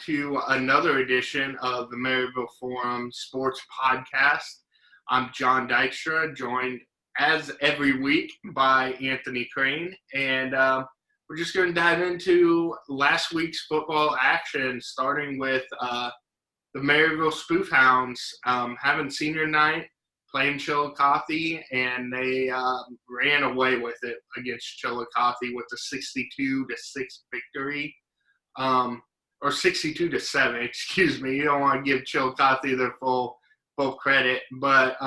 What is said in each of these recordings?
to another edition of the Maryville Forum Sports Podcast. I'm John Dykstra, joined as every week by Anthony Crane, and we're just going to dive into last week's football action, starting with the Maryville Spoof Hounds having senior night, playing Chillicothe, and they ran away with it against Chillicothe with a 62-6 victory. Or 62-7, excuse me. You don't want to give Chillicothe their full credit, but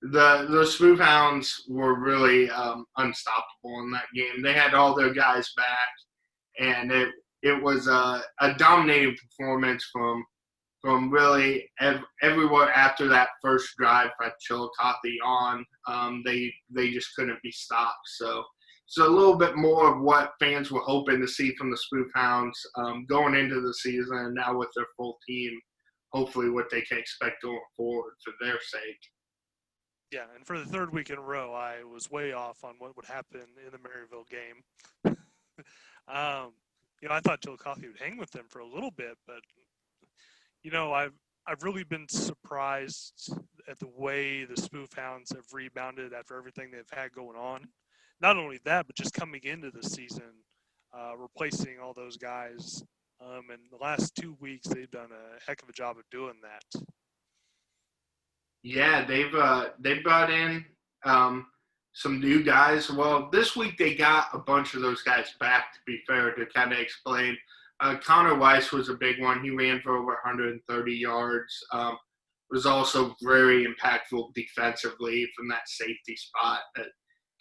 the Spoof Hounds were really unstoppable in that game. They had all their guys back, and it was a dominating performance from really everywhere after that first drive at Chillicothe on. They just couldn't be stopped. So a little bit more of what fans were hoping to see from the Spoof Hounds going into the season, and now with their full team, hopefully what they can expect going forward for their sake. Yeah, and for the third week in a row, I was way off on what would happen in the Maryville game. I thought Chillicothe would hang with them for a little bit, but I've really been surprised at the way the Spoof Hounds have rebounded after everything they've had going on. Not only that, but just coming into the season, replacing all those guys. And the last 2 weeks, they've done a heck of a job of doing that. Yeah, they've brought in some new guys. Well, this week they got a bunch of those guys back, to be fair, to kind of explain. Connor Weiss was a big one. He ran for over 130 yards. Was also very impactful defensively from that safety spot.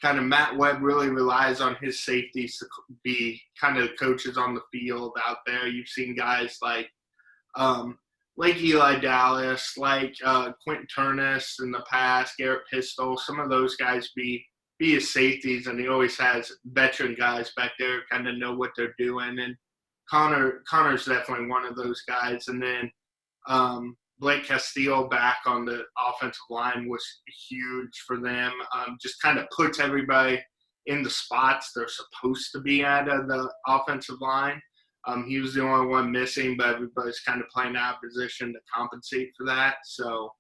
Kind of Matt Webb really relies on his safeties to be kind of coaches on the field out there. You've seen guys like Eli Dallas, like Quentin Turnus in the past, Garrett Pistol, some of those guys be his safeties, and he always has veteran guys back there who kind of know what they're doing. And Connor's definitely one of those guys. And then Blake Castillo back on the offensive line was huge for them. Just kind of puts everybody in the spots they're supposed to be at the offensive line. He was the only one missing, but everybody's kind of playing out of position to compensate for that. So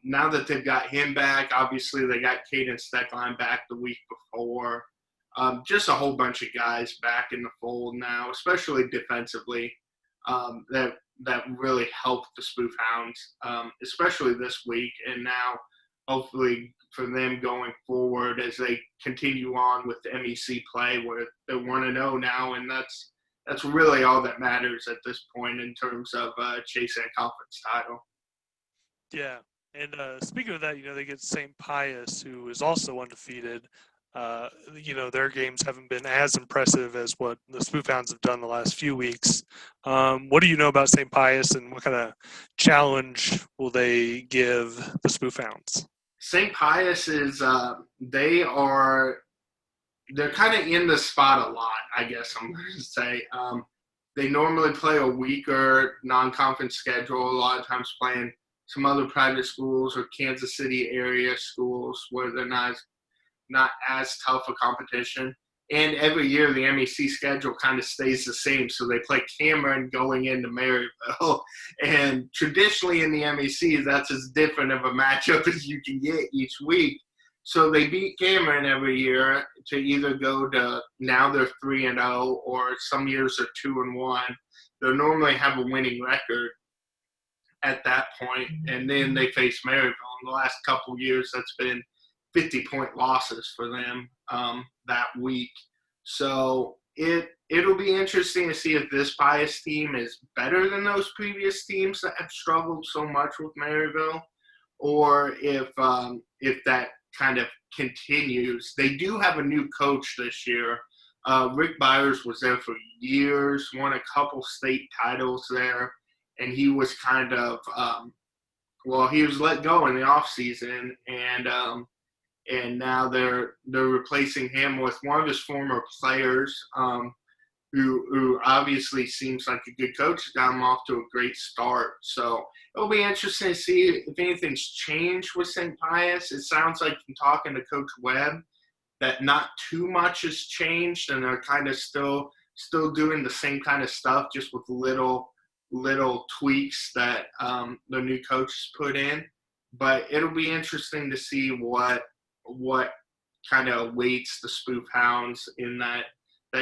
now that they've got him back, obviously they got Caden Steckline back the week before. Just a whole bunch of guys back in the fold now, especially defensively, that really helped the Spoof Hounds, especially this week, and now hopefully for them going forward as they continue on with the MEC play where they're 1-0 now, and that's really all that matters at this point in terms of chasing a conference title. Yeah, and speaking of that, they get St. Pius, who is also undefeated. Their games haven't been as impressive as what the Spoof Hounds have done the last few weeks. What do you know about St. Pius, and what kind of challenge will they give the Spoof Hounds? St. Pius is they're kind of in the spot a lot, I guess I'm going to say. They normally play a weaker non-conference schedule, a lot of times playing some other private schools or Kansas City area schools where they're not as tough a competition. And every year the MEC schedule kind of stays the same. So they play Cameron going into Maryville. And traditionally in the MEC, that's as different of a matchup as you can get each week. So they beat Cameron every year to either go to now they're 3-0 or some years they're 2-1. They'll normally have a winning record at that point. And then they face Maryville. In the last couple years, that's been 50-point losses for them that week. So it'll be interesting to see if this Pius team is better than those previous teams that have struggled so much with Maryville, or if that kind of continues. They do have a new coach this year. Rick Byers was there for years, won a couple state titles there, and he was kind of he was let go in the offseason, and now they're replacing him with one of his former players, who obviously seems like a good coach. Got him off to a great start. So it'll be interesting to see if anything's changed with St. Pius. It sounds like from talking to Coach Webb that not too much has changed, and they're kind of still doing the same kind of stuff, just with little little tweaks that the new coaches put in. But it'll be interesting to see what kind of awaits the Spoof Hounds in that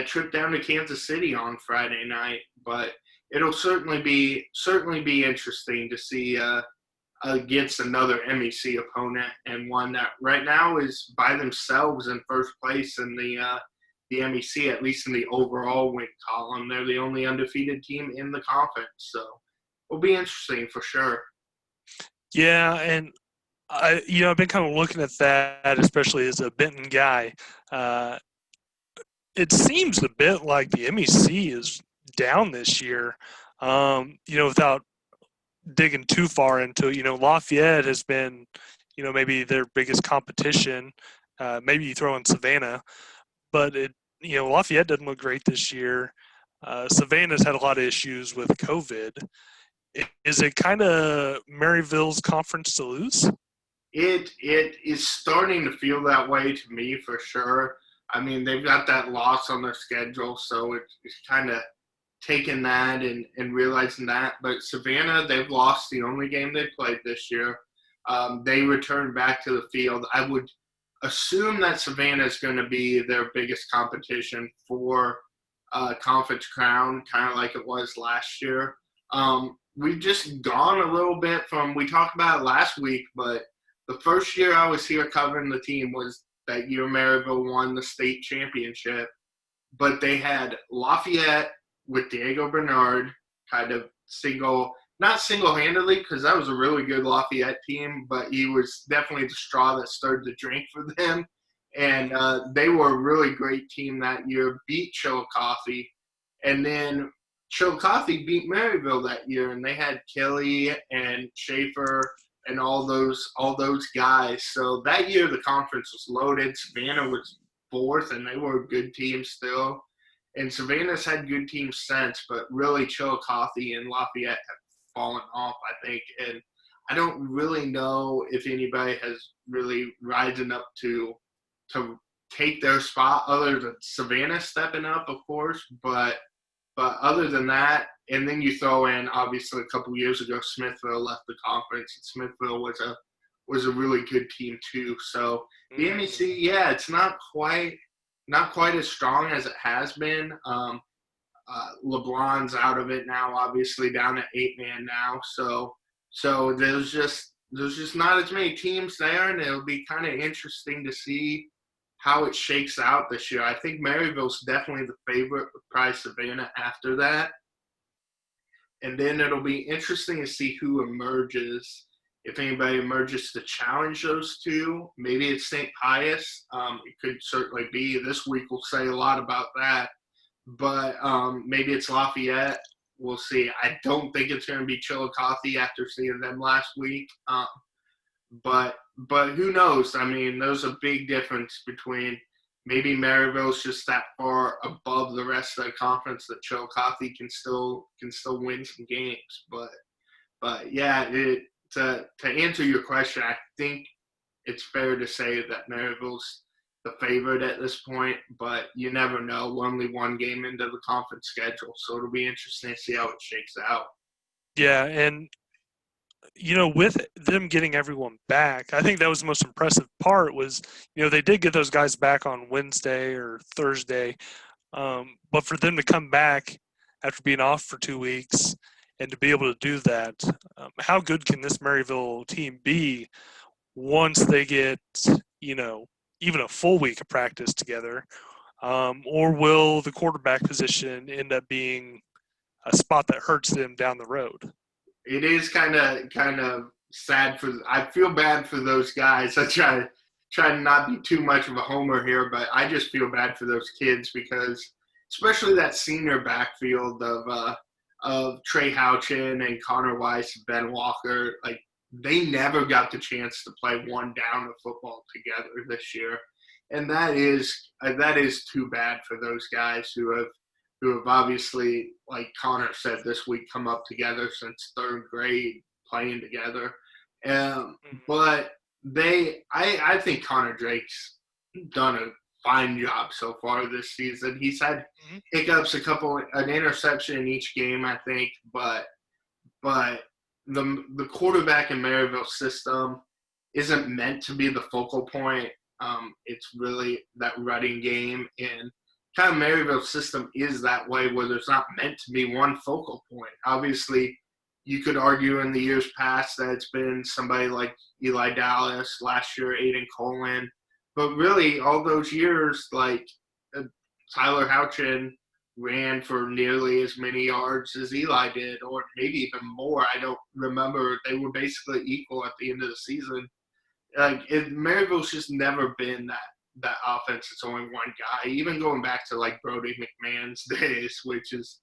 trip down to Kansas City on Friday night. But it'll certainly be interesting to see against another MEC opponent, and one that right now is by themselves in first place in the MEC, at least in the overall win column. They're the only undefeated team in the conference, so it'll be interesting for sure. Yeah, and I've been kind of looking at that, especially as a Benton guy. It seems a bit like the MEC is down this year. Without digging too far into it, Lafayette has been, maybe their biggest competition. Maybe you throw in Savannah, but Lafayette doesn't look great this year. Savannah's had a lot of issues with COVID. Is it kind of Maryville's conference to lose? It is starting to feel that way to me for sure. I mean, they've got that loss on their schedule, so it's kind of taking that and realizing that. But Savannah, they've lost the only game they played this year. They returned back to the field. I would assume that Savannah is going to be their biggest competition for conference crown, kind of like it was last year. We've just gone a little bit from, we talked about it last week, but the first year I was here covering the team was that year Maryville won the state championship. But they had Lafayette with Diego Bernard kind of not single-handedly, because that was a really good Lafayette team, but he was definitely the straw that stirred the drink for them. And they were a really great team that year, beat Chillicothe. And then Chillicothe beat Maryville that year, and they had Kelly and Schaefer and all those guys. So that year the conference was loaded. Savannah was fourth, and they were a good team still. And Savannah's had good teams since, but really Chillicothe and Lafayette have fallen off, I think. And I don't really know if anybody has really risen up to take their spot other than Savannah stepping up, of course. But other than that, and then you throw in, obviously, a couple years ago, Smithville left the conference, and Smithville was a really good team too. So the MEC, yeah, it's not quite as strong as it has been. LeBron's out of it now, obviously down at 8-man now. So there's just not as many teams there, and it'll be kind of interesting to see how it shakes out this year. I think Maryville's definitely the favorite, with probably Savannah after that. And then it'll be interesting to see who emerges. If anybody emerges to challenge those two, maybe it's St. Pius. It could certainly be. This week will say a lot about that. But maybe it's Lafayette. We'll see. I don't think it's going to be Chillicothe after seeing them last week. But who knows? I mean, there's a big difference between maybe Maryville's just that far above the rest of the conference that Chillicothe can still win some games. But yeah, to answer your question, I think it's fair to say that Maryville's the favorite at this point, but you never know. We're only one game into the conference schedule, so it'll be interesting to see how it shakes out. Yeah, and with them getting everyone back, I think that was the most impressive part was, they did get those guys back on Wednesday or Thursday, but for them to come back after being off for 2 weeks and to be able to do that, how good can this Maryville team be once they get, even a full week of practice together? Or will the quarterback position end up being a spot that hurts them down the road? It is kind of sad I feel bad for those guys. I try to not be too much of a homer here, but I just feel bad for those kids because, especially that senior backfield of Trey Houchin and Connor Weiss, Ben Walker, like they never got the chance to play one down of football together this year, and that is too bad for those guys who have obviously, like Connor said this week, come up together since third grade playing together. But I think Connor Drake's done a fine job so far this season. He's had hiccups, an interception in each game, I think, but but the quarterback in Maryville's system isn't meant to be the focal point. It's really that running game, and kind of Maryville's system is that way where there's not meant to be one focal point. Obviously, you could argue in the years past that it's been somebody like Eli Dallas, last year Aiden Coleman, but really all those years, like Tyler Houchin ran for nearly as many yards as Eli did, or maybe even more. I don't remember. They were basically equal at the end of the season. Maryville's just never been that offense. It's only one guy. Even going back to like Brody McMahon's days, which is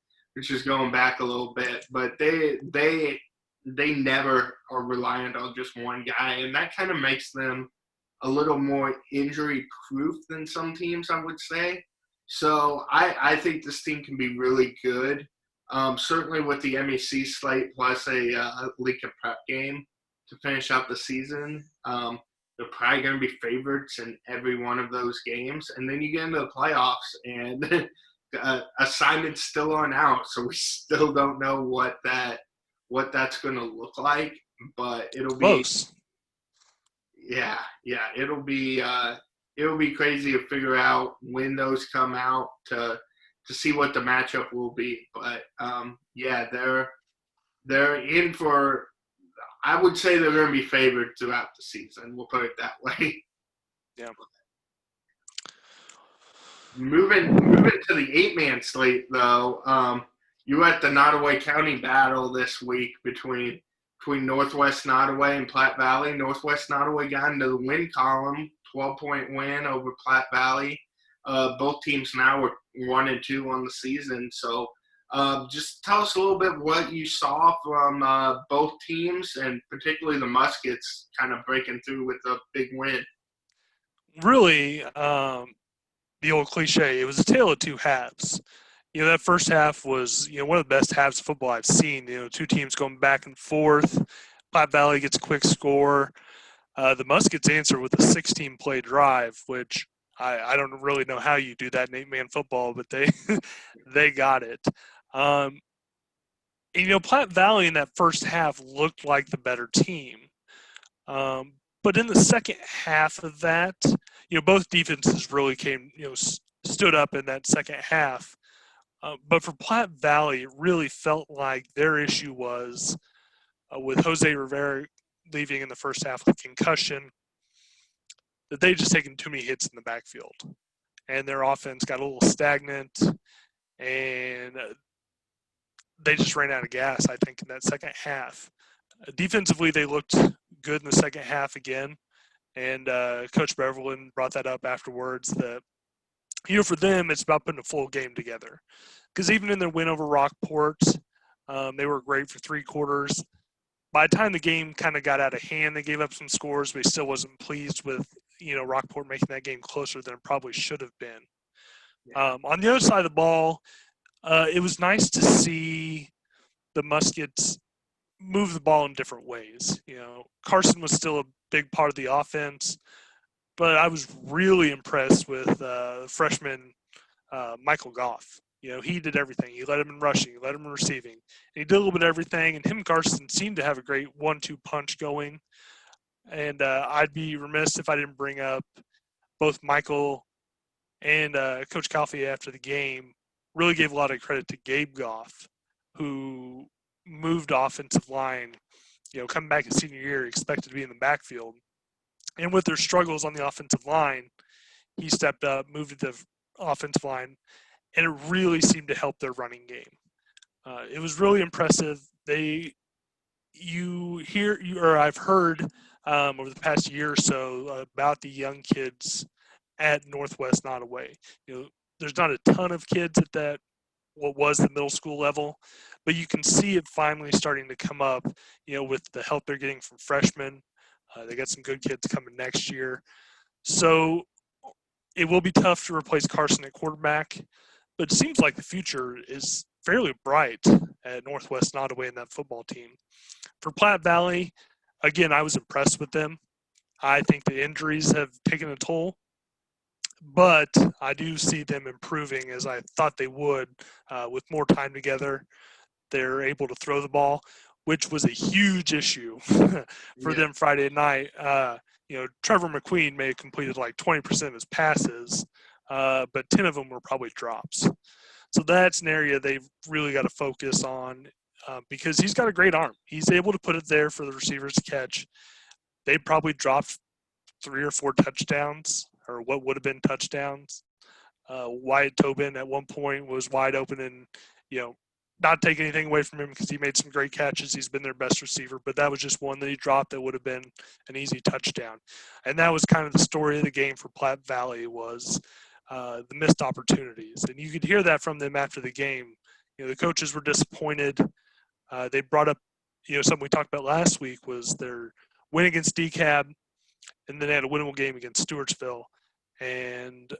going back a little bit, but they never are reliant on just one guy, and that kind of makes them a little more injury proof than some teams, I would say. So I think this team can be really good. Certainly with the MEC slate plus a Lincoln Prep game to finish out the season. They're probably going to be favorites in every one of those games. And then you get into the playoffs, and assignment's still on out, so we still don't know what that's going to look like. But it'll be close. Yeah, it'll be crazy to figure out when those come out to see what the matchup will be. But they're in for. I would say they're going to be favored throughout the season. We'll put it that way. Yeah. Moving to the 8-man slate, though, you were at the Nodaway County battle this week between Northwest Nodaway and Platte Valley. Northwest Nodaway got into the win column, 12-point win over Platte Valley. Both teams now are 1-2 on the season. So just tell us a little bit what you saw from both teams, and particularly the Muskets kind of breaking through with a big win. Really, the old cliche, it was a tale of two halves. That first half was, one of the best halves of football I've seen. Two teams going back and forth. Platte Valley gets a quick score. The Muskets answer with a 16-play drive, which I don't really know how you do that in 8-man football, but they got it. And, Platte Valley in that first half looked like the better team. But in the second half of that, both defenses really stood up in that second half. But for Platte Valley, it really felt like their issue was with Jose Rivera leaving in the first half with concussion, that they just taken too many hits in the backfield. And their offense got a little stagnant, and they just ran out of gas, I think, in that second half. Defensively, they looked good in the second half again. And Coach Beverland brought that up afterwards that, for them, it's about putting a full game together. Because even in their win over Rockport, they were great for 3 quarters. By the time the game kind of got out of hand, they gave up some scores, but he still wasn't pleased with, Rockport making that game closer than it probably should have been. Yeah. On the other side of the ball, it was nice to see the Muskets move the ball in different ways. Carson was still a big part of the offense, but I was really impressed with freshman Michael Goff. He did everything. He led him in rushing. He led him in receiving. And he did a little bit of everything, and him and Carson seemed to have a great 1-2 punch going. And I'd be remiss if I didn't bring up both Michael and Coach Calfee after the game. Really gave a lot of credit to Gabe Goff, who moved offensive line, coming back his senior year, expected to be in the backfield. And with their struggles on the offensive line, he stepped up, moved to the offensive line, and it really seemed to help their running game. It was really impressive. I've heard over the past year or so about the young kids at Northwest Nodaway. There's not a ton of kids at what was the middle school level, but you can see it finally starting to come up, with the help they're getting from freshmen. They got some good kids coming next year. So it will be tough to replace Carson at quarterback, but it seems like the future is fairly bright at Northwest Nodaway in that football team. For Platte Valley, again, I was impressed with them. I think the injuries have taken a toll, but I do see them improving as I thought they would with more time together. They're able to throw the ball. which was a huge issue for them Friday night. Trevor McQueen may have completed like 20% of his passes, but 10 of them were probably drops. So that's an area they've really got to focus on because he's got a great arm. He's able to put it there for the receivers to catch. They probably dropped 3 or 4 touchdowns, or what would have been touchdowns. Wyatt Tobin at one point was wide open and, not take anything away from him because he made some great catches. He's been their best receiver, but that was just one that he dropped that would have been an easy touchdown. And that was kind of the story of the game for Platte Valley was the missed opportunities. And you could hear that from them after the game. The coaches were disappointed. They brought up, something we talked about last week was their win against DeKalb, and then they had a winnable game against Stewartsville. And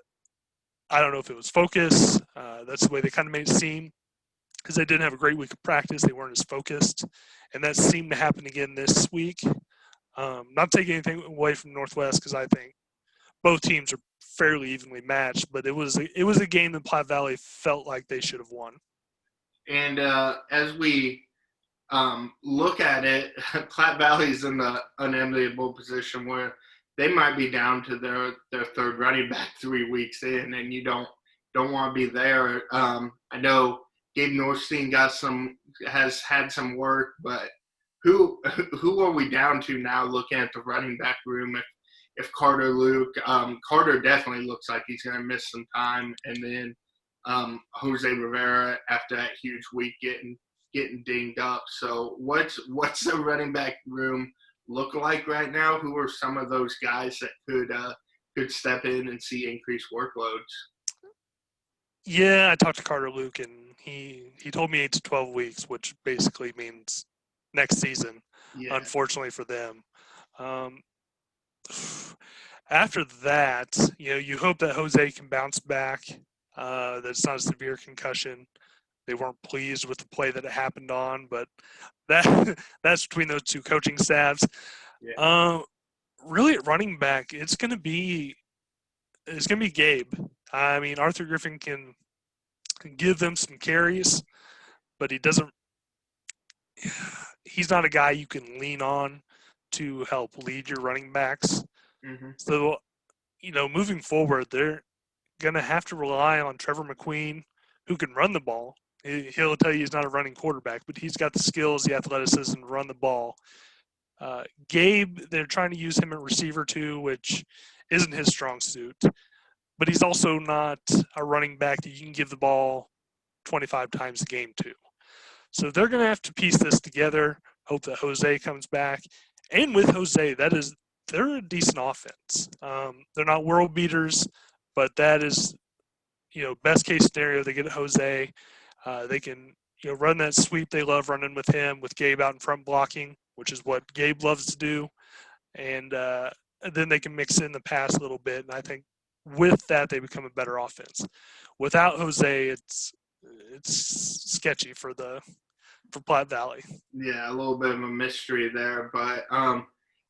I don't know if it was focus. That's the way they kind of made it seem. Because they didn't have a great week of practice. They weren't as focused. And that seemed to happen again this week. Not taking anything away from Northwest because I think both teams are fairly evenly matched. But it was a game that Platte Valley felt like they should have won. And as we look at it, Platte Valley's in the unenviable position where they might be down to their third running back 3 weeks in, and you don't want to be there. I know Gabe Norstein has had some work, but who are we down to now looking at the running back room if Carter Luke Carter definitely looks like he's going to miss some time, and then Jose Rivera after that huge week getting dinged up. So what's the running back room look like right now? Who are some of those guys that could step in and see increased workloads? Yeah, I talked to Carter Luke, and he told me 8 to 12 weeks, which basically means next season, unfortunately for them. After that, you hope that Jose can bounce back, that it's not a severe concussion. They weren't pleased with the play that it happened on, but that's between those two coaching staffs. Yeah. Really, at running back, it's going to be Gabe. I mean, Arthur Griffin can give them some carries, but he's not a guy you can lean on to help lead your running backs. Mm-hmm. So, moving forward, they're going to have to rely on Trevor McQueen, who can run the ball. He'll tell you he's not a running quarterback, but he's got the skills, the athleticism to run the ball. Gabe, they're trying to use him at receiver too, which isn't his strong suit. But he's also not a running back that you can give the ball 25 times a game to. So they're going to have to piece this together, hope that Jose comes back. And with Jose, they're a decent offense. They're not world beaters, but that is, best case scenario, they get Jose. They can, run that sweep they love running with him, with Gabe out in front blocking, which is what Gabe loves to do. And then they can mix in the pass a little bit. And I think with that, they become a better offense. Without Jose, it's sketchy for Platte Valley. Yeah, a little bit of a mystery there, but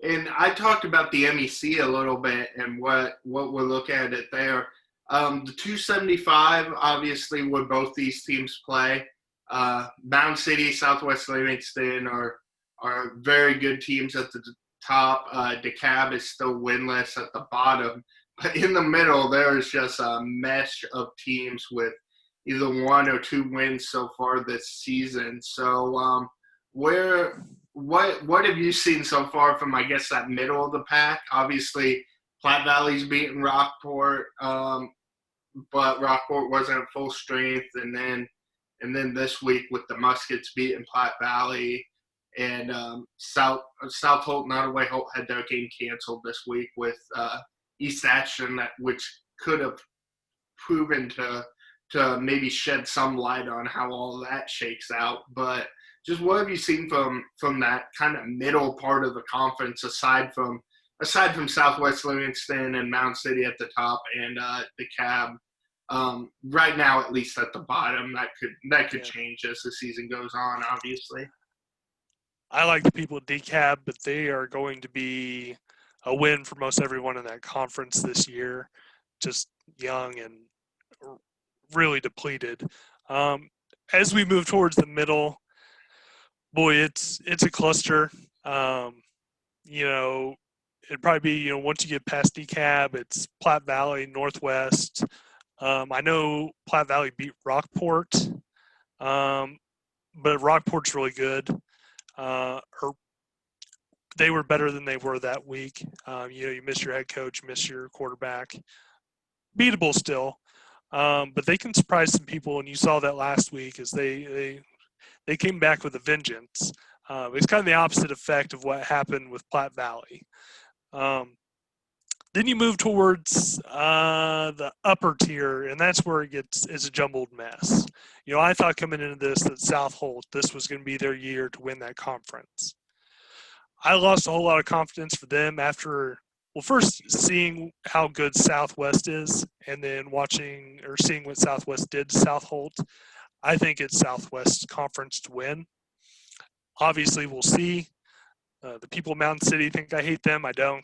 and I talked about the MEC a little bit and what we're looking at it there. The 275, obviously, where both these teams play. Mound City, Southwest Livingston are very good teams at the top. DeKalb is still winless at the bottom. But in the middle, there is just a mesh of teams with either 1 or 2 wins so far this season. So what have you seen so far from, I guess, that middle of the pack? Obviously, Platte Valley's beaten Rockport, but Rockport wasn't at full strength. And then this week with the Muskets beating Platte Valley, and South Holt, Nodaway-Holt had their game canceled this week with East Ashton, which could have proven to maybe shed some light on how all that shakes out. But just what have you seen from that kind of middle part of the conference, aside from Southwest Livingston and Mound City at the top and DeKalb right now, at least at the bottom? That could change as the season goes on, obviously. I like the people at DeKalb, but they are going to be a win for most everyone in that conference this year. Just young and really depleted. As we move towards the middle, Boy, it's a cluster. You know, it'd probably be, you know, once you get past DeKalb, it's Platte Valley, Northwest. I know Platte Valley beat Rockport, but Rockport's really good. Or they were better than they were that week. You know, you miss your head coach, miss your quarterback. Beatable still, but they can surprise some people, and you saw that last week as they came back with a vengeance. It's kind of the opposite effect of what happened with Platte Valley. Then you move towards the upper tier, and that's where it's a jumbled mess. You know, I thought coming into this that South-Holt, this was going to be their year to win that conference. I lost a whole lot of confidence for them after, well, first seeing how good Southwest is, and then watching or seeing what Southwest did to South-Holt. I think it's Southwest's conference to win. Obviously, we'll see. The people of Mountain City think I hate them. I don't.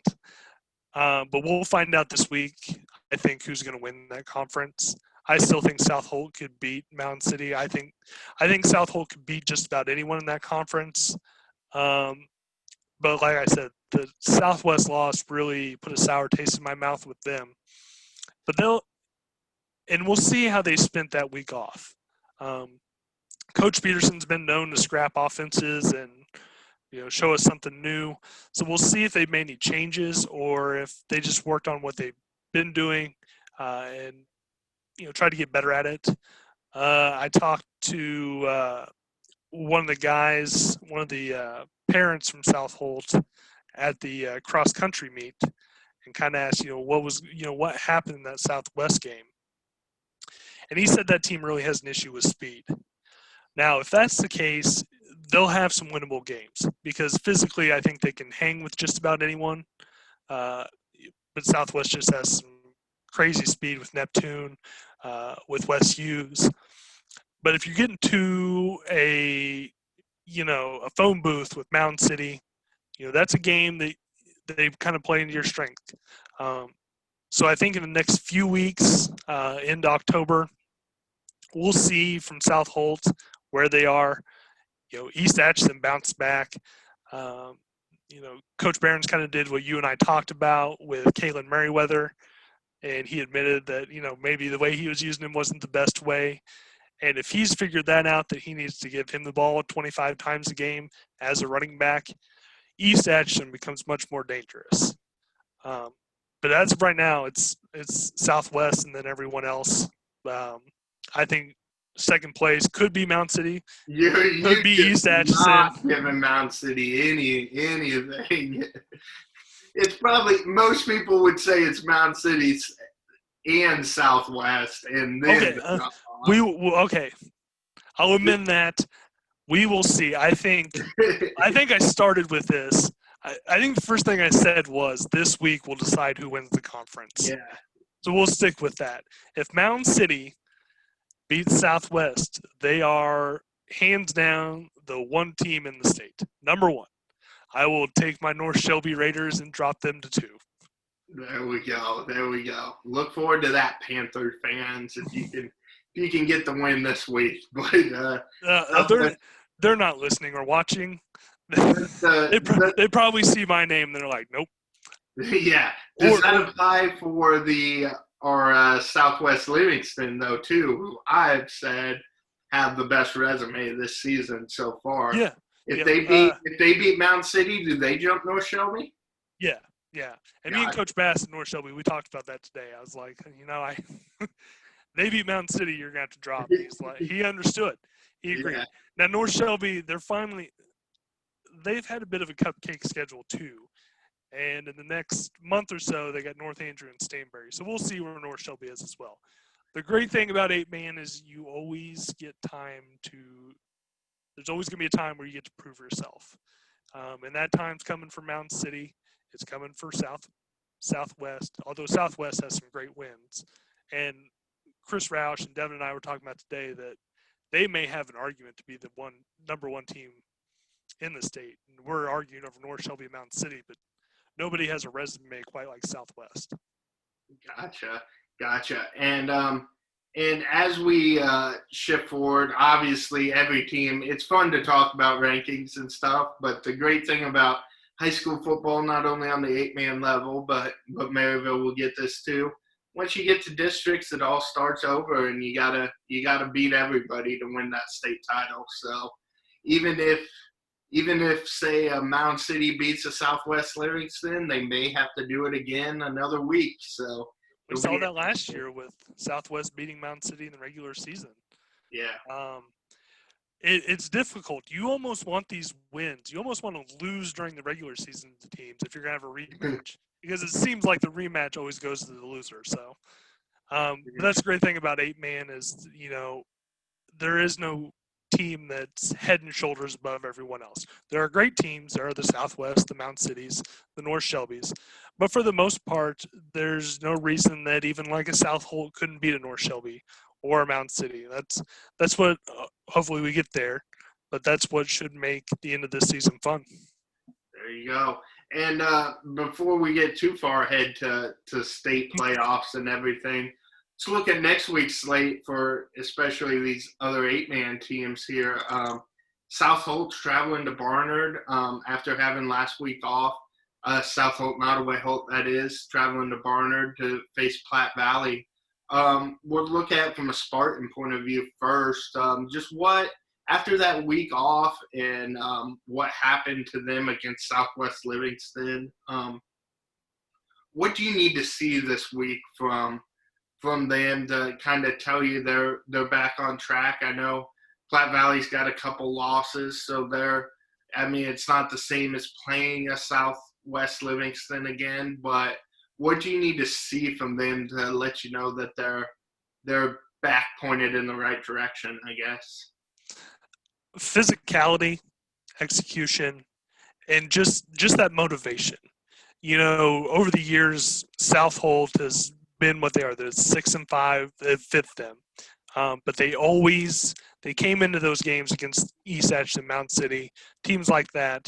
But we'll find out this week, I think, who's going to win that conference. I still think South-Holt could beat Mountain City. I think South-Holt could beat just about anyone in that conference. But like I said, the Southwest loss really put a sour taste in my mouth with them. But we'll see how they spent that week off. Coach Peterson's been known to scrap offenses and, you know, show us something new. So we'll see if they made any changes or if they just worked on what they've been doing and, you know, try to get better at it. I talked to one of the guys, one of the parents from South-Holt at the cross country meet, and kind of asked, you know, what happened in that Southwest game. And he said that team really has an issue with speed. Now, if that's the case, they'll have some winnable games because physically I think they can hang with just about anyone. But Southwest just has some crazy speed with Neptune, with West Hughes. But if you get into a phone booth with Mountain City, you know, that's a game that they kind of play into your strength. So I think in the next few weeks, into October, we'll see from South-Holt where they are. You know, East Atchison bounced back. You know, Coach Barron's kind of did what you and I talked about with Kalen Merriweather, and he admitted that, you know, maybe the way he was using him wasn't the best way. And if he's figured that out, that he needs to give him the ball 25 times a game as a running back, East Atchison becomes much more dangerous. But as of right now, it's Southwest and then everyone else. I think second place could be Mount City. Could be East Atchison. Not giving Mount City anything. It's probably, most people would say it's Mount City's and Southwest, and then okay. I'll amend that. We will see. I think I started with this. I think the first thing I said was this week we'll decide who wins the conference. Yeah. So we'll stick with that. If Mountain City beats Southwest, they are hands down the one team in the state. Number one. I will take my North Shelby Raiders and drop them to 2. There we go. Look forward to that, Panther fans, if you can get the win this week. But they're not listening or watching. They probably see my name and they're like, nope. Yeah. Does that apply for our Southwest Livingston though too, who I've said have the best resume this season so far? Yeah. If they beat Mountain City, do they jump North Shelby? Yeah. And me and Coach Bass at North Shelby, we talked about that today. I was like, you know, they beat Mountain City, you're gonna have to drop. He's like, he understood. He agreed. Yeah. Now North Shelby, they've had a bit of a cupcake schedule too. And in the next month or so, they got North Andrew and Stanbury. So we'll see where North Shelby is as well. The great thing about 8-man is you always get time to – there's always going to be a time where you get to prove yourself. And that time's coming for Mountain City. It's coming for Southwest, although Southwest has some great wins. And Chris Roush and Devin and I were talking about today that they may have an argument to be the number one team in the state. And we're arguing over North Shelby and Mountain City, but nobody has a resume quite like Southwest. Gotcha. And And as we shift forward, obviously every team, it's fun to talk about rankings and stuff, but the great thing about high school football, not only on the 8-man level, but Maryville will get this too. Once you get to districts, it all starts over, and you gotta beat everybody to win that state title. So even if say Mound City beats a Southwest Livingston, they may have to do it again another week. So We saw that last year with Southwest beating Mound City in the regular season. yeah. It's difficult. You almost want these wins. You almost want to lose during the regular season to teams if you're going to have a rematch, because it seems like the rematch always goes to the loser. So, but that's the great thing about 8-man is, there is no team that's head and shoulders above everyone else. There are great teams. There are the Southwest, the Mount Cities, the North Shelbys. But for the most part, there's no reason that even like a South Holt couldn't beat a North Shelby or a Mount City. That's what hopefully we get there. But that's what should make the end of this season fun. There you go. And before we get too far ahead to state playoffs and everything, let's look at next week's slate for especially these other 8-man teams here. South Holt's traveling to Barnard after having last week off. South Holt, Nodaway-Holt, that is, traveling to Barnard to face Platte Valley. We'll look at from a Spartan point of view first. Just what, after that week off and what happened to them against Southwest Livingston, what do you need to see this week from them to kind of tell you they're back on track? I know Platte Valley's got a couple losses, so it's not the same as playing a Southwest Livingston again, but what do you need to see from them to let you know that they're back pointed in the right direction, I guess? Physicality, execution, and just that motivation. Over the years, South Holt has been what they are. They're 6-5. They've fifth them, but they came into those games against East Atchison, Mount City, teams like that,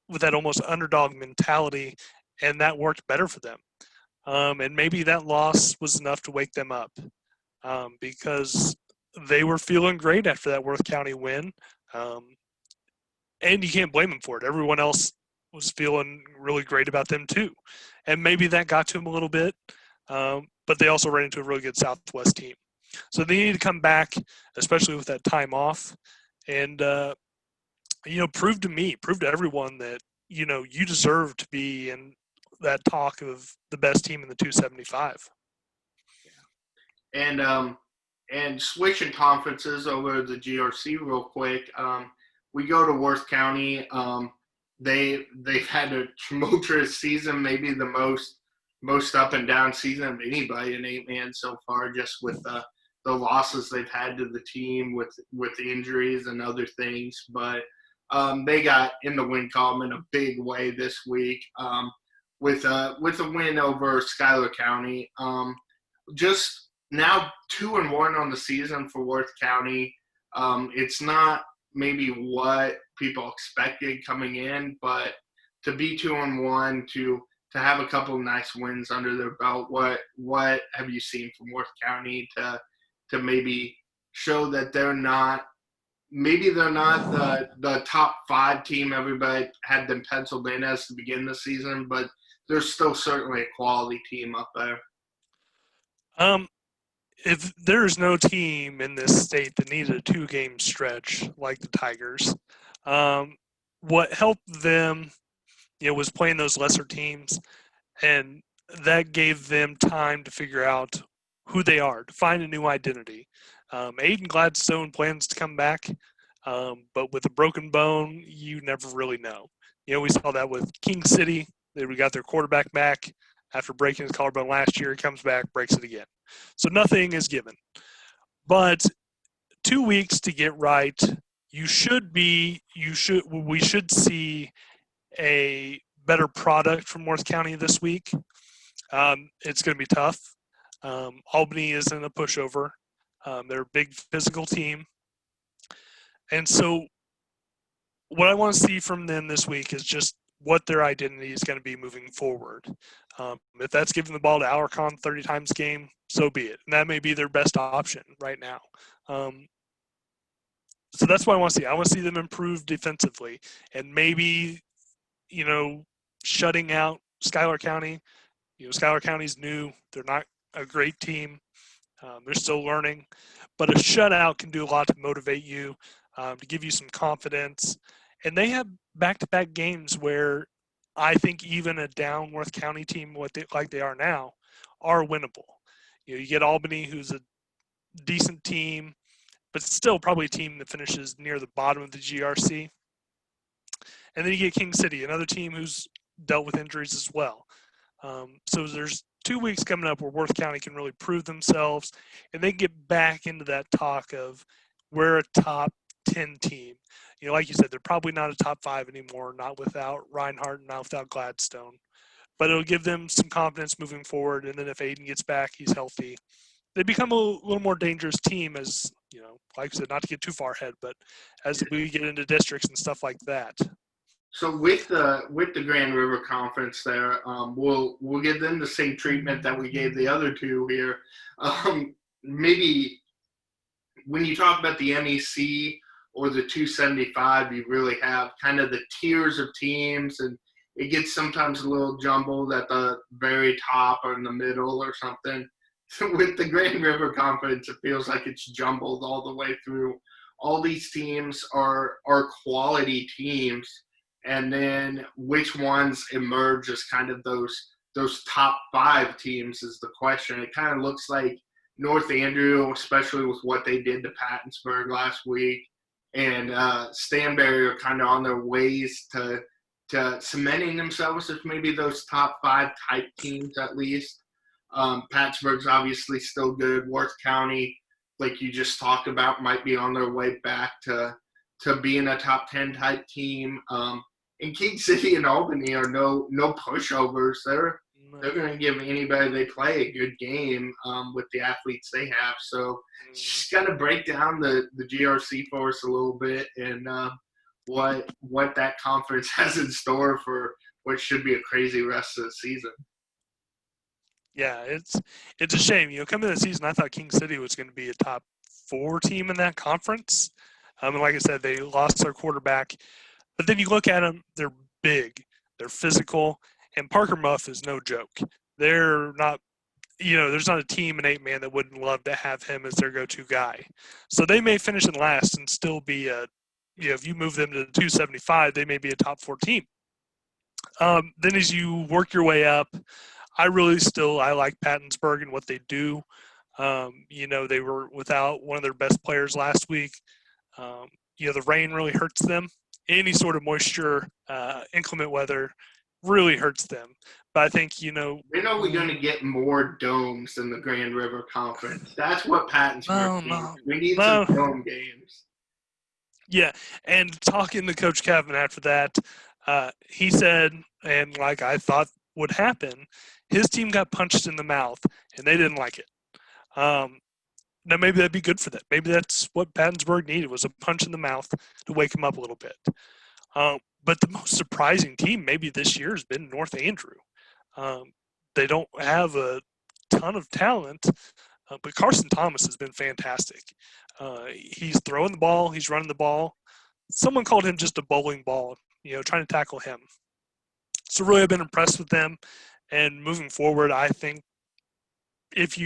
with that almost underdog mentality, and that worked better for them. And maybe that loss was enough to wake them up, because they were feeling great after that Worth County win, and you can't blame them for it. Everyone else was feeling really great about them too, and maybe that got to them a little bit, but they also ran into a really good Southwest team. So they need to come back, especially with that time off, and prove to everyone that you deserve to be in that talk of the best team in the 275. And switching conferences over the GRC real quick, we go to Worth County. They've had a tumultuous season, maybe the most up and down season of anybody in 8-man so far, just with the losses they've had to the team with injuries and other things. But they got in the win column in a big way this week, with a win over Schuyler County. Just now 2-1 on the season for Worth County. It's not maybe what people expected coming in, but to be 2-1, to have a couple of nice wins under their belt, what have you seen from Worth County to maybe show that they're not the top 5 team everybody had them penciled in as to begin the season, but they're still certainly a quality team up there? If there's no team in this state that needed a 2-game stretch like the Tigers, what helped them, was playing those lesser teams, and that gave them time to figure out who they are, to find a new identity. Aiden Gladstone plans to come back, but with a broken bone, you never really know. We saw that with King City. They got their quarterback back after breaking his collarbone last year. He comes back, breaks it again. So nothing is given. But 2 weeks to get right. We should see a better product from Worth County this week. It's going to be tough. Albany isn't a pushover. They're a big physical team. And so what I want to see from them this week is just what their identity is going to be moving forward. If that's giving the ball to Alarcon 30 times a game, so be it. And that may be their best option right now. So that's what I want to see. I want to see them improve defensively, and maybe, shutting out Schuyler County. Schuyler County's new. They're not a great team. They're still learning. But a shutout can do a lot to motivate you, to give you some confidence. And they have back-to-back games where I think even a down Worth County team, like they are now, are winnable. You get Albany, who's a decent team, but still probably a team that finishes near the bottom of the GRC. And then you get King City, another team who's dealt with injuries as well. So there's 2 weeks coming up where Worth County can really prove themselves, and they get back into that talk of we're a top 10 team. Like you said, they're probably not a top 5 anymore, not without Reinhardt, not without Gladstone. But it'll give them some confidence moving forward, and then if Aiden gets back, he's healthy. They become a little more dangerous team as, like I said, not to get too far ahead, but as we get into districts and stuff like that. So with the Grand River Conference there, we'll give them the same treatment that we gave the other two here. Maybe when you talk about the MEC or the 275, you really have kind of the tiers of teams, and it gets sometimes a little jumbled at the very top or in the middle or something. With the Grand River Conference, it feels like it's jumbled all the way through. All these teams are quality teams. And then which ones emerge as kind of those top 5 teams is the question. It kind of looks like North Andrew, especially with what they did to Pattonsburg last week, and Stanberry are kind of on their ways to cementing themselves as maybe those top 5 type teams at least. Pattonsburg's obviously still good. Worth County, like you just talked about, might be on their way back to being a top 10 type team. And King City and Albany are no pushovers. They're going to give anybody they play a good game with the athletes they have. So just got to break down the GRC for us a little bit and what that conference has in store for what should be a crazy rest of the season. Yeah, it's a shame. Coming into the season, I thought King City was going to be a top 4 team in that conference. And like I said, they lost their quarterback. But then you look at them, they're big, they're physical, and Parker Muff is no joke. They're not, there's not a team in 8-man that wouldn't love to have him as their go-to guy. So they may finish in last and still be if you move them to the 275, they may be a top 4 team. Then as you work your way up, I like Pattonsburg and what they do. They were without one of their best players last week. The rain really hurts them. Any sort of moisture, inclement weather really hurts them. But I think, When are we going to get more domes in the Grand River Conference? That's what Pattonsburg needs. We need some dome games. Yeah, and talking to Coach Kevin after that, he said, and like I thought would happen, his team got punched in the mouth, and they didn't like it. Now, maybe that'd be good for them. Maybe that's what Pattonsburg needed, was a punch in the mouth to wake them up a little bit. But the most surprising team maybe this year has been North Andrew. They don't have a ton of talent, but Carson Thomas has been fantastic. He's throwing the ball. He's running the ball. Someone called him just a bowling ball, trying to tackle him. So really I've been impressed with them. And moving forward, I think if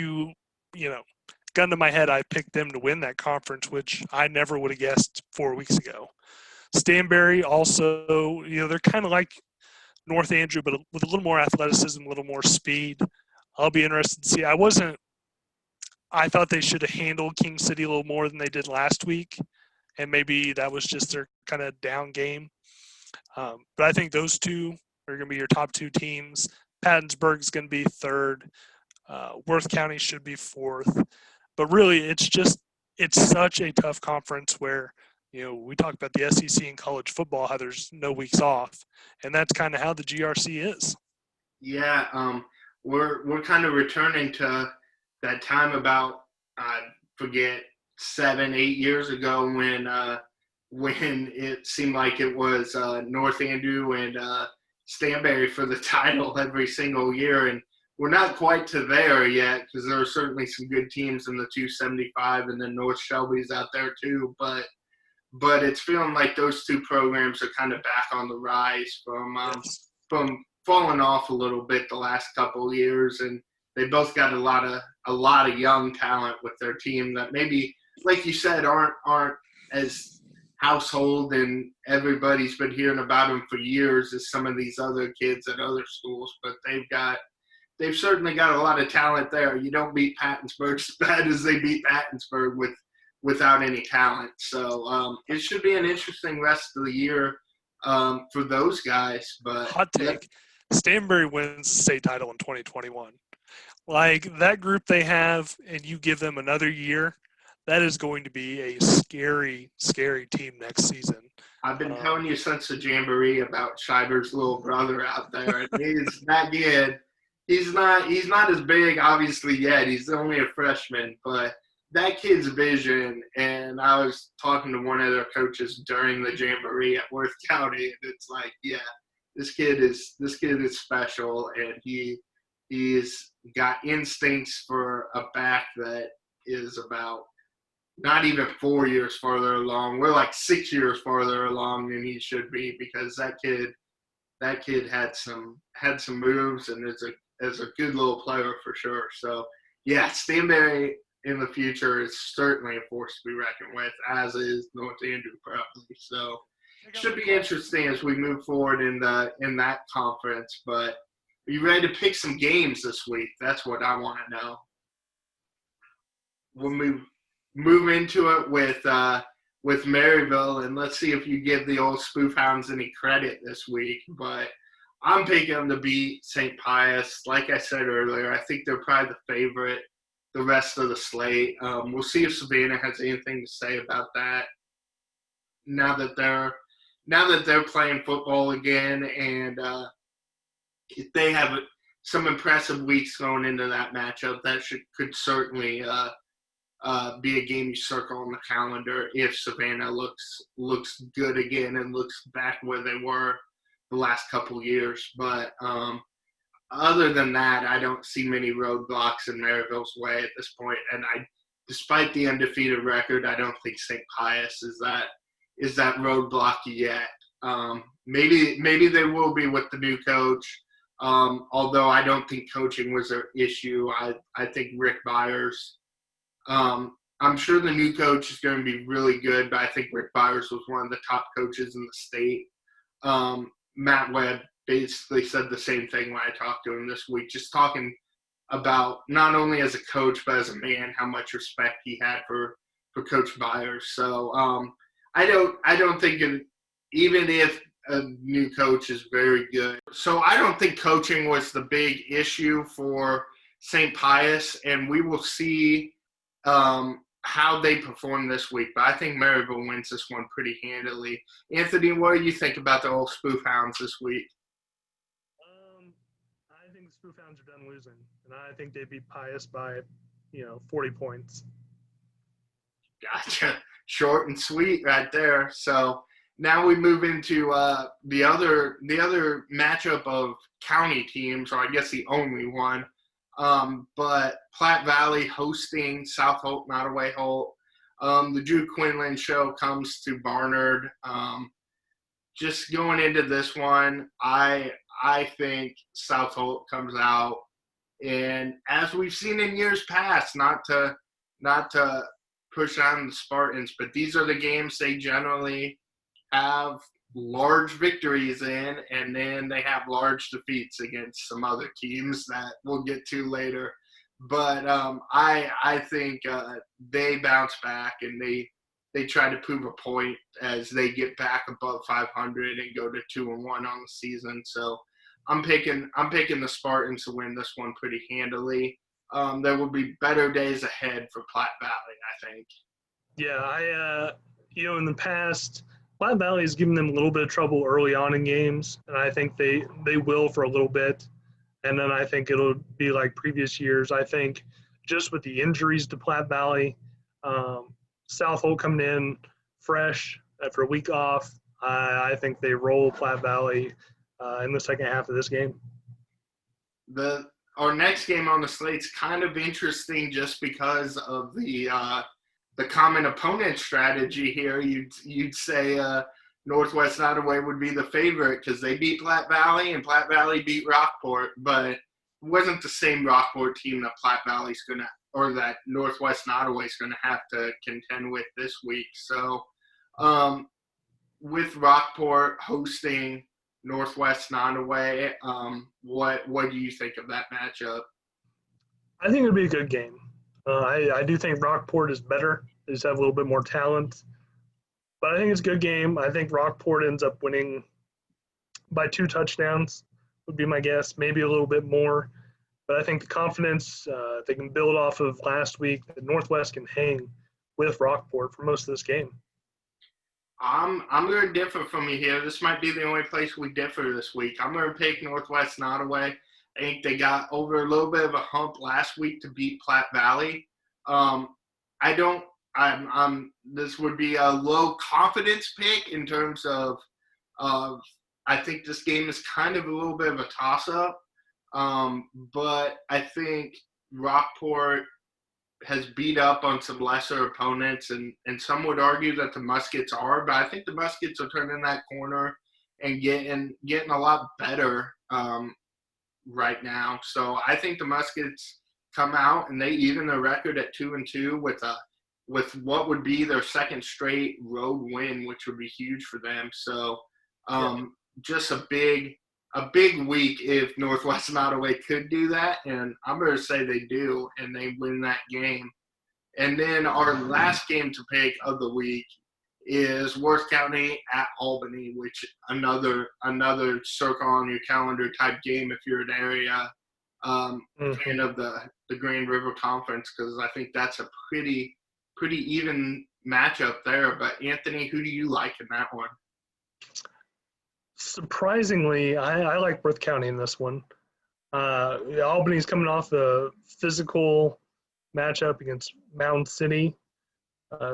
gun to my head, I picked them to win that conference, which I never would have guessed 4 weeks ago. Stanberry also, they're kind of like North Andrew, but with a little more athleticism, a little more speed. I'll be interested to see. I thought they should have handled King City a little more than they did last week, and maybe that was just their kind of down game. But I think those two are going to be your top 2 teams. Pattonsburg is going to be 3rd. Worth County should be 4th. But really, it's such a tough conference where, we talk about the SEC in college football, how there's no weeks off. And that's kind of how the GRC is. Yeah, we're kind of returning to that time about, I forget, 7-8 years ago when it seemed like it was North Andrew and Stanberry for the title every single year, and we're not quite to there yet because there are certainly some good teams in the 275, and then North Shelby's out there too. But it's feeling like those two programs are kind of back on the rise from falling off a little bit the last couple of years, and they both got a lot of young talent with their team that maybe, like you said, aren't as household and everybody's been hearing about them for years as some of these other kids at other schools, but they've certainly got a lot of talent there. You don't beat Pattonsburg as bad as they beat Pattonsburg without any talent. So it should be an interesting rest of the year for those guys. But hot take: Stanberry wins the state title in 2021. Like that group they have, and you give them another year, that is going to be a scary, scary team next season. I've been telling you since the Jamboree about Scheiber's little brother out there. He's that good. He's not as big, obviously, yet. He's only a freshman, but that kid's vision, and I was talking to one of their coaches during the Jamboree at Worth County, and it's like, yeah, this kid is special, and he's got instincts for a back that is about not even 4 years farther along. We're like 6 years farther along than he should be, because that kid had some moves and is a good little player for sure. So yeah, Stanberry in the future is certainly a force to be reckoned with, as is North Andrew probably. So it should be interesting as we move forward in that conference. But are you ready to pick some games this week? That's what I want to know. We'll move into it with Maryville, and let's see if you give the old Spoof Hounds any credit this week. But I'm picking them to beat St. Pius. Like I said earlier, I think they're probably the favorite the rest of the slate. We'll see if Savannah has anything to say about that now that they're playing football again, and if they have some impressive weeks going into that matchup, that could certainly be a game you circle on the calendar if Savannah looks good again and looks back where they were the last couple of years. But other than that, I don't see many roadblocks in Maryville's way at this point. And despite the undefeated record, I don't think St. Pius is that roadblock yet. Maybe they will be with the new coach. Although I don't think coaching was their issue. I think Rick Byers. I'm sure the new coach is going to be really good, but I think Rick Byers was one of the top coaches in the state. Matt Webb basically said the same thing when I talked to him this week, just talking about not only as a coach but as a man, how much respect he had for Coach Byers. So I don't think even if a new coach is very good. So I don't think coaching was the big issue for St. Pius, and we will see how they perform this week. But I think Maryville wins this one pretty handily. Anthony, what do you think about the old Spoof Hounds this week? I think the Spoof Hounds are done losing, and I think they beat Pius by 40 points. Gotcha. Short and sweet right there. So now we move into the other matchup of county teams, or I guess the only one. But Platte Valley hosting South Holt, Nodaway-Holt. The Drew Quinlan show comes to Barnard. Just going into this one, I think South Holt comes out, and as we've seen in years past, not to push on the Spartans, but these are the games they generally have large victories in, and then they have large defeats against some other teams that we'll get to later. But I think they bounce back, and they try to prove a point as they get back above 500 and go to 2-1 on the season. So I'm picking the Spartans to win this one pretty handily. There will be better days ahead for Platte Valley, I think. Yeah, in the past, Platte Valley has given them a little bit of trouble early on in games, and I think they will for a little bit. And then I think it'll be like previous years. I think just with the injuries to Platte Valley, South Holt coming in fresh after a week off, I think they roll Platte Valley in the second half of this game. Our next game on the slate's kind of interesting just because of the common opponent strategy here. You'd say Northwest Nodaway would be the favorite because they beat Platte Valley and Platte Valley beat Rockport, but it wasn't the same Rockport team that Platte Valley's gonna or that Northwest Nodaway's gonna have to contend with this week. So with Rockport hosting Northwest Nodaway, what do you think of that matchup? I think it'll be a good game. I do think Rockport is better. They just have a little bit more talent. But I think it's a good game. I think Rockport ends up winning by 2 touchdowns, would be my guess, maybe a little bit more. But I think the confidence they can build off of last week, that Northwest can hang with Rockport for most of this game. I'm going to differ from you here. This might be the only place we differ this week. I'm going to pick Northwest Nodaway. I think they got over a little bit of a hump last week to beat Platte Valley. This would be a low confidence pick in terms of I think this game is kind of a little bit of a toss up. But I think Rockport has beat up on some lesser opponents, and some would argue that the Muskets are, but I think the Muskets are turning that corner and getting a lot better right now. So I think the Muskets come out and they even their record at 2-2 with what would be their second straight road win, which would be huge for them. So just a big week if Northwest Nodaway could do that, and I'm going to say they do, and they win that game. And then our last game to pick of the week is Worth County at Albany, which another circle on your calendar type game if you're an area fan of the Grand River Conference, because I think that's a pretty even matchup there. But Anthony, who do you like in that one? Surprisingly, I like Worth County in this one. Albany's coming off a physical matchup against Mound City.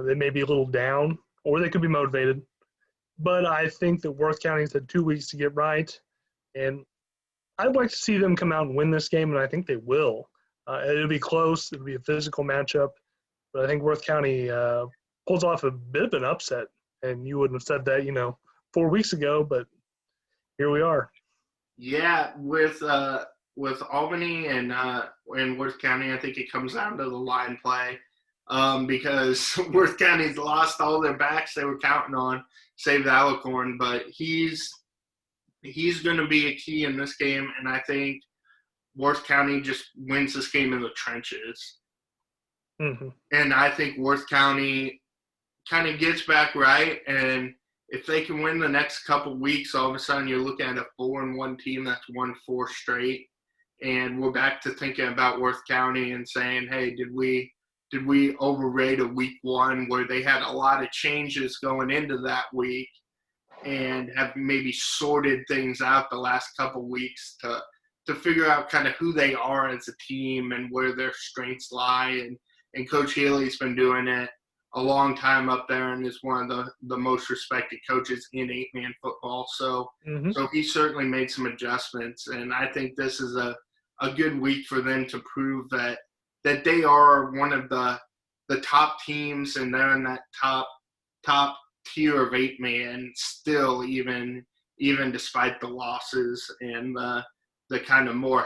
They may be a little down, or they could be motivated. But I think that Worth County's had 2 weeks to get right, and I'd like to see them come out and win this game, and I think they will. It'll be close. It'll be a physical matchup, but I think Worth County pulls off a bit of an upset, and you wouldn't have said that, 4 weeks ago, but here we are. Yeah, with Albany and Worth County, I think it comes down to the line play because Worth County's lost all their backs they were counting on, save Alicorn, but he's going to be a key in this game, and I think Worth County just wins this game in the trenches. Mm-hmm. And I think Worth County kind of gets back right, and if they can win the next couple weeks, all of a sudden you're looking at a 4-1 team that's won 4 straight, and we're back to thinking about Worth County and saying, hey, did we overrate a week 1 where they had a lot of changes going into that week and have maybe sorted things out the last couple weeks to figure out kind of who they are as a team and where their strengths lie. And Coach Healy's been doing it a long time up there and is one of the most respected coaches in 8-man football. So So he certainly made some adjustments, and I think this is a good week for them to prove that they are one of the top teams, and they're in that top tier of 8-man still, even despite the losses and the kind of more,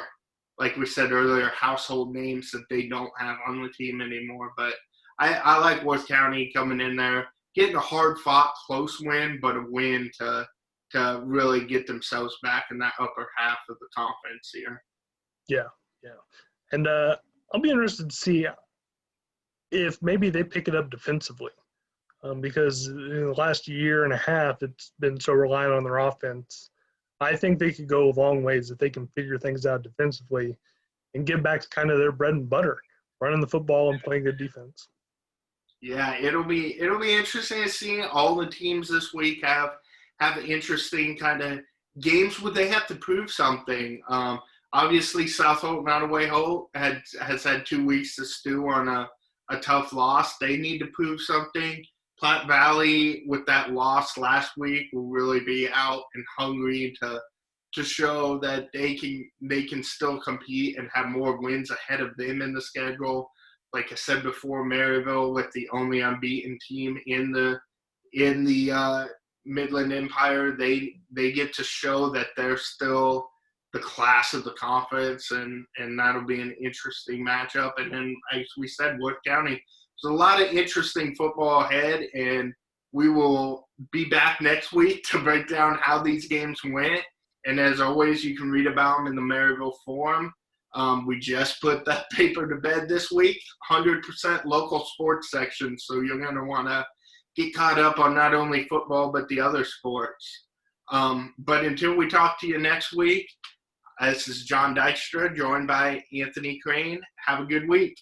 like we said earlier, household names that they don't have on the team anymore. But I like Worth County coming in there, getting a hard-fought, close win, but a win to really get themselves back in that upper half of the conference here. Yeah. And I'll be interested to see if maybe they pick it up defensively because in the last year and a half, it's been so reliant on their offense. I think they could go a long ways if they can figure things out defensively and get back to kind of their bread and butter, running the football and playing good defense. Yeah, it'll be interesting to see. All the teams this week have interesting kind of games where they have to prove something. Obviously, South Holt, Nodaway-Holt has had 2 weeks to stew on a tough loss. They need to prove something. Platte Valley, with that loss last week, will really be out and hungry to show that they can still compete and have more wins ahead of them in the schedule. Like I said before, Maryville with the only unbeaten team in the Midland Empire, they get to show that they're still the class of the conference, and that'll be an interesting matchup. And then, as we said, Worth County, there's a lot of interesting football ahead, and we will be back next week to break down how these games went. And as always, you can read about them in the Maryville Forum. We just put that paper to bed this week, 100% local sports section, so you're going to want to get caught up on not only football but the other sports. But until we talk to you next week, this is John Dykstra, joined by Anthony Crane. Have a good week.